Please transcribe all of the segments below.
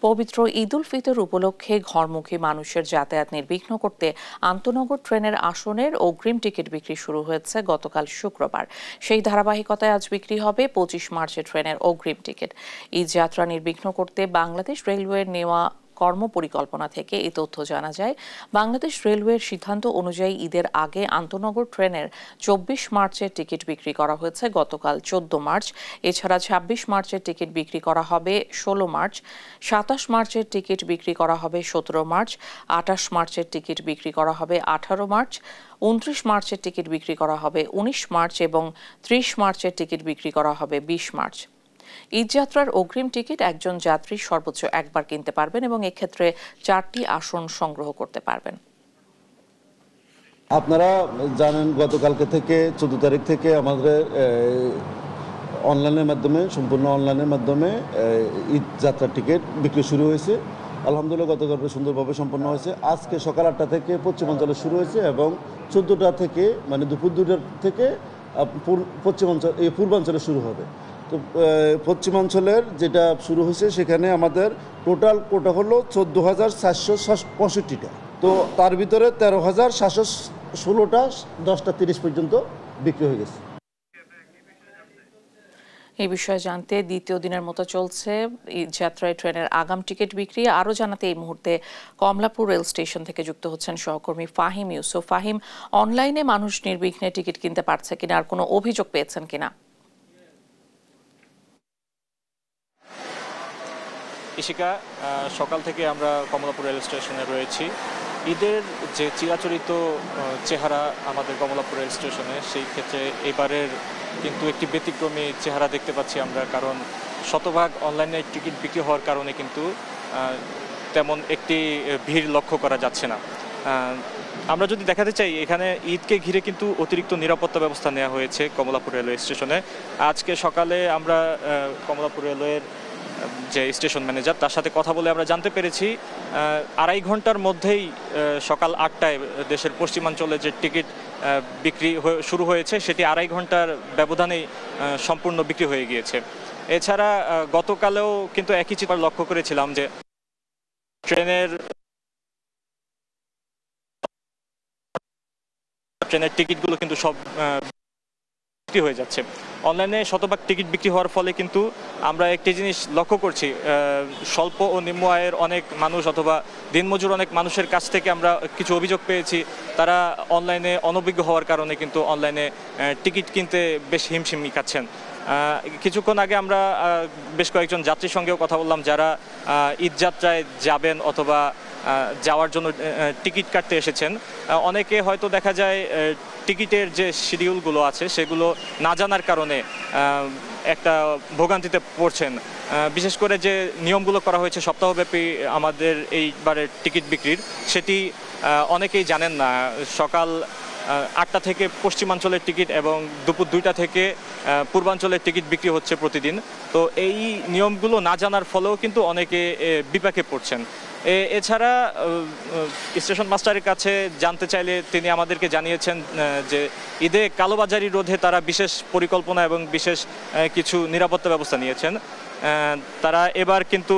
পবিত্র ঈদ উল ফিতর উপলক্ষে ঘরমুখী মানুষের যাতায়াত নির্বিঘ্ন করতে আন্তনগর ট্রেনের আসনের অগ্রিম টিকিট বিক্রি শুরু হয়েছে গতকাল শুক্রবার। সেই ধারাবাহিকতায় আজ বিক্রি হবে 25 মার্চে ট্রেনের অগ্রিম টিকিট। ঈদ যাত্রা নির্বিঘ্ন করতে বাংলাদেশ রেলওয়ের নেওয়া কর্মপরিকল্পনা থেকে এই তথ্য জানা যায়। বাংলাদেশ রেলওয়ের সিদ্ধান্ত অনুযায়ী ঈদের আগে আন্তনগর ট্রেনের 24 মার্চের টিকিট বিক্রি করা হয়েছে গতকাল 14 মার্চ। এছাড়া 26 মার্চের টিকিট বিক্রি করা হবে 16 মার্চ, 27 মার্চের টিকিট বিক্রি করা হবে 17 মার্চ, 28 মার্চের টিকিট বিক্রি করা হবে 18 মার্চ, 29 মার্চের টিকিট বিক্রি করা হবে 19 মার্চ এবং 30 মার্চের টিকিট বিক্রি করা হবে 20 মার্চ। ঈদযাত্রার অগ্রিম টিকিট একজন যাত্রী সর্বোচ্চ একবার কিনতে পারবেন এবং এক্ষেত্রে 4টি আসন সংগ্রহ করতে পারবেন। আপনারা জানেন গতকালকে থেকে 14 তারিখ থেকে আমাদের অনলাইনের মাধ্যমে সম্পূর্ণ অনলাইনের মাধ্যমে ঈদ যাত্রার টিকিট বিক্রি শুরু হয়েছে। আলহামদুলিল্লাহ গতকাল সুন্দরভাবে সম্পন্ন হয়েছে। আজকে সকাল 8টা থেকে পশ্চিমাঞ্চলে শুরু হয়েছে এবং 14টা থেকে মানে দুপুর 2টার থেকে পূর্বাঞ্চলে শুরু হবে। তো পশ্চিমাঞ্চলের যেটা শুরু হয়েছে সেখানে আমাদের টোটাল কোটা হলো 14,465টা। তো তার ভিতরে 13,716টা 10টা 30 পর্যন্ত বিক্রি হয়ে গেছে। এই বিষয়ে জানতে দ্বিতীয় দিনের মতো চলছে যাত্রায় ট্রেনের আগাম টিকিট বিক্রি। আরও জানাতে এই মুহূর্তে কমলাপুর রেল স্টেশন থেকে যুক্ত হচ্ছেন সহকর্মী ফাহিম ইউসুফ। ফাহিম, অনলাইনে মানুষ নির্বিঘ্নে টিকিট কিনতে পারছে কিনা, আর কোনো অভিযোগ পেয়েছেন কিনা? ইশিকা, সকাল থেকে আমরা কমলাপুর রেল স্টেশনে রয়েছি। ঈদের যে চিরাচরিত চেহারা আমাদের কমলাপুর রেল স্টেশনে, সেই ক্ষেত্রে এবারের কিন্তু একটি ব্যতিক্রমী চেহারা দেখতে পাচ্ছি আমরা, কারণ শতভাগ অনলাইনে টিকিট বিক্রি হওয়ার কারণে কিন্তু তেমন একটি ভিড় লক্ষ্য করা যাচ্ছে না। আমরা যদি দেখাতে চাই, এখানে ঈদকে ঘিরে কিন্তু অতিরিক্ত নিরাপত্তা ব্যবস্থা নেওয়া হয়েছে কমলাপুর রেলওয়ে স্টেশনে। আজকে সকালে আমরা কমলাপুর রেলওয়ের যে স্টেশন ম্যানেজার, তার সাথে কথা বলে আমরা জানতে পেরেছি 2.5 ঘন্টার মধ্যেই সকাল 8টায় দেশের পশ্চিমাঞ্চলে যে টিকিট বিক্রি শুরু হয়েছে সেটি 2.5 ঘন্টার ব্যবধানেই সম্পূর্ণ বিক্রি হয়ে গিয়েছে। এছাড়া গতকালেও কিন্তু একই চিত্র লক্ষ্য করেছিলাম যে ট্রেনের টিকিটগুলো কিন্তু সব বিক্রি হয়ে যাচ্ছে। অনলাইনে শতভাগ টিকিট বিক্রি হওয়ার ফলে কিন্তু আমরা একটি জিনিস লক্ষ্য করছি, স্বল্প ও নিম্ন আয়ের অনেক মানুষ অথবা দিনমজুর অনেক মানুষের কাছ থেকে আমরা কিছু অভিযোগ পেয়েছি। তারা অনলাইনে অনভিজ্ঞ হওয়ার কারণে কিন্তু অনলাইনে টিকিট কিনতে বেশ হিমশিম খাচ্ছেন। কিছুক্ষণ আগে আমরা বেশ কয়েকজন যাত্রীর সঙ্গেও কথা বললাম, যারা ঈদযাত্রায় যাবেন অথবা যাওয়ার জন্য টিকিট কাটতে এসেছেন। অনেকে হয়তো দেখা যায় টিকিটের যে শিডিউলগুলো আছে সেগুলো না জানার কারণে একটা ভোগান্তিতে পড়ছেন। বিশেষ করে যে নিয়মগুলো করা হয়েছে সপ্তাহব্যাপী আমাদের এইবারের টিকিট বিক্রির, সেটি অনেকেই জানেন না। সকাল 8টা থেকে পশ্চিমাঞ্চলের টিকিট এবং দুপুর 2টা থেকে পূর্বাঞ্চলের টিকিট বিক্রি হচ্ছে প্রতিদিন। তো এই নিয়মগুলো না জানার ফলেও কিন্তু অনেকে বিপাকে পড়ছেন। এছাড়া স্টেশন মাস্টারের কাছে জানতে চাইলে তিনি আমাদেরকে জানিয়েছেন যে ঈদে কালোবাজারি রোধে তারা বিশেষ পরিকল্পনা এবং বিশেষ কিছু নিরাপত্তা ব্যবস্থা নিয়েছেন। তারা এবার কিন্তু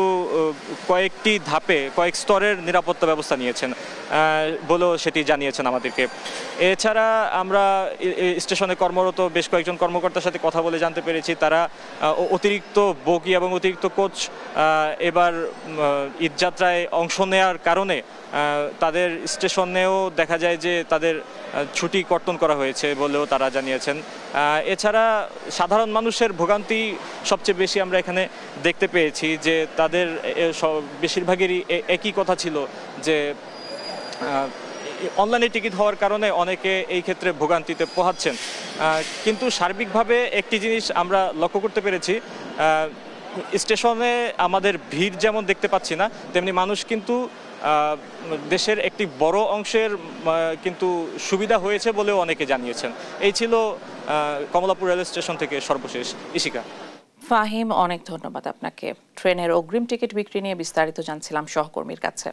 কয়েকটি ধাপে কয়েক স্তরের নিরাপত্তা ব্যবস্থা নিয়েছেন বলেও সেটি জানিয়েছেন আমাদেরকে। এছাড়া আমরা স্টেশনে কর্মরত বেশ কয়েকজন কর্মকর্তার সাথে কথা বলে জানতে পেরেছি, তারা অতিরিক্ত বগি এবং অতিরিক্ত কোচ এবার ঈদযাত্রায় অংশ নেওয়ার কারণে তাদের স্টেশনেও দেখা যায় যে তাদের ছুটি কর্তন করা হয়েছে বলেও তারা জানিয়েছেন। এছাড়া সাধারণ মানুষের ভোগান্তি সবচেয়ে বেশি আমরা এখানে দেখতে পেয়েছি, যে তাদের বেশিরভাগেরই একই কথা ছিল যে অনলাইনে টিকিট হওয়ার কারণে অনেকে এই ক্ষেত্রে ভোগান্তিতে পোহাচ্ছেন। কিন্তু সার্বিকভাবে একটি জিনিস আমরা লক্ষ্য করতে পেরেছি, স্টেশনে আমাদের ভিড় যেমন দেখতে পাচ্ছি না, তেমনি মানুষ কিন্তু দেশের একটি বড় অংশের কিন্তু সুবিধা হয়েছে বলেও অনেকে জানিয়েছেন। এই ছিল কমলাপুর রেল স্টেশন থেকে সর্বশেষ। ইশিকা। ফাহিম, অনেক ধন্যবাদ আপনাকে। ট্রেনের অগ্রিম টিকিট বিক্রি নিয়ে বিস্তারিত জানছিলাম সহকর্মীর কাছে।